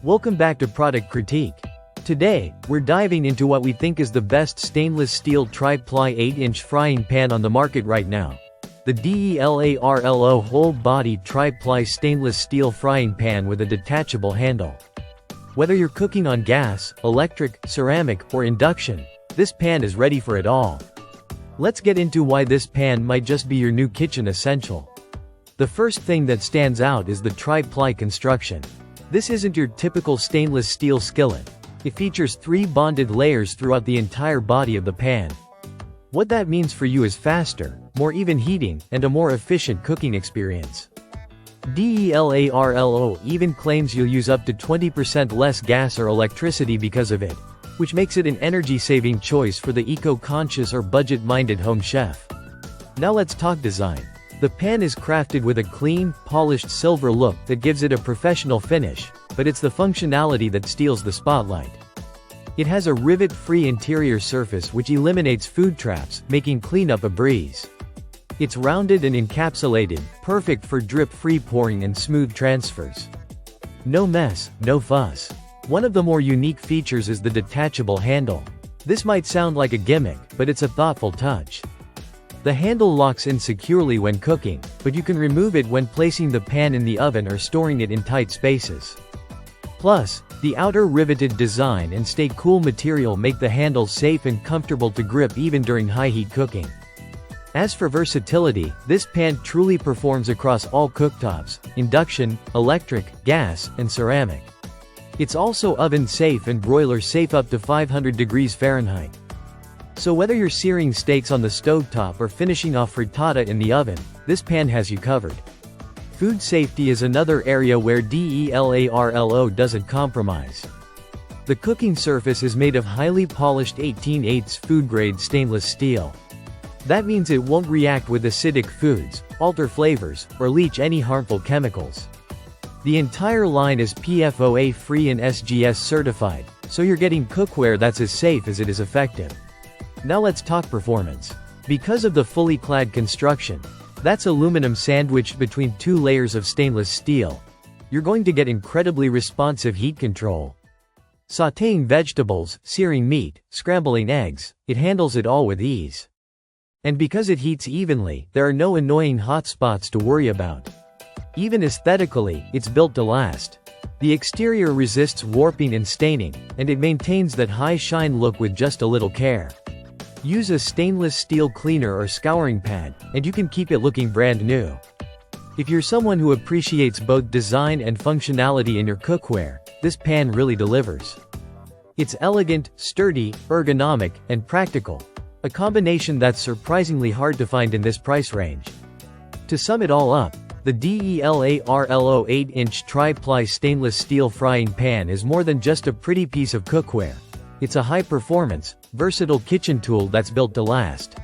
Welcome back to Product Critique. Today, we're diving into what we think is the best stainless steel tri-ply 8-inch frying pan on the market right now. The DELARLO whole-body tri-ply stainless steel frying pan with a detachable handle. Whether you're cooking on gas, electric, ceramic, or induction, this pan is ready for it all. Let's get into why this pan might just be your new kitchen essential. The first thing that stands out is the tri-ply construction. This isn't your typical stainless steel skillet. It features 3 bonded layers throughout the entire body of the pan. What that means for you is faster, more even heating, and a more efficient cooking experience. DELARLO even claims you'll use up to 20% less gas or electricity because of it, which makes it an energy-saving choice for the eco-conscious or budget-minded home chef. Now let's talk design. The pan is crafted with a clean, polished silver look that gives it a professional finish, but it's the functionality that steals the spotlight. It has a rivet-free interior surface which eliminates food traps, making cleanup a breeze. It's rounded and encapsulated, perfect for drip-free pouring and smooth transfers. No mess, no fuss. One of the more unique features is the detachable handle. This might sound like a gimmick, but it's a thoughtful touch. The handle locks in securely when cooking, but you can remove it when placing the pan in the oven or storing it in tight spaces. Plus, the outer riveted design and stay cool material make the handle safe and comfortable to grip even during high-heat cooking. As for versatility, this pan truly performs across all cooktops: induction, electric, gas, and ceramic. It's also oven-safe and broiler-safe up to 500 degrees Fahrenheit. So whether you're searing steaks on the stovetop or finishing off frittata in the oven, this pan has you covered. Food safety is another area where DELARLO doesn't compromise. The cooking surface is made of highly polished 18/8 food-grade stainless steel. That means it won't react with acidic foods, alter flavors, or leach any harmful chemicals. The entire line is PFOA-free and SGS certified, so you're getting cookware that's as safe as it is effective. Now let's talk performance. Because of the fully clad construction, that's aluminum sandwiched between 2 layers of stainless steel, you're going to get incredibly responsive heat control. Sautéing vegetables, searing meat, scrambling eggs, it handles it all with ease. And because it heats evenly, there are no annoying hot spots to worry about. Even aesthetically, it's built to last. The exterior resists warping and staining, and it maintains that high shine look with just a little care. Use a stainless steel cleaner or scouring pad, and you can keep it looking brand new. If you're someone who appreciates both design and functionality in your cookware, this pan really delivers. It's elegant, sturdy, ergonomic, and practical. A combination that's surprisingly hard to find in this price range. To sum it all up, the DELARLO 8-inch tri-ply stainless steel frying pan is more than just a pretty piece of cookware. It's a high-performance, versatile kitchen tool that's built to last.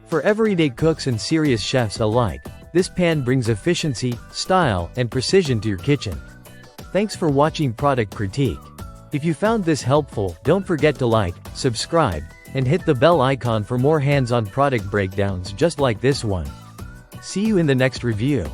For everyday cooks and serious chefs alike, this pan brings efficiency, style, and precision to your kitchen. Thanks for watching Product Critique. If you found this helpful, don't forget to like, subscribe, and hit the bell icon for more hands-on product breakdowns just like this one. See you in the next review.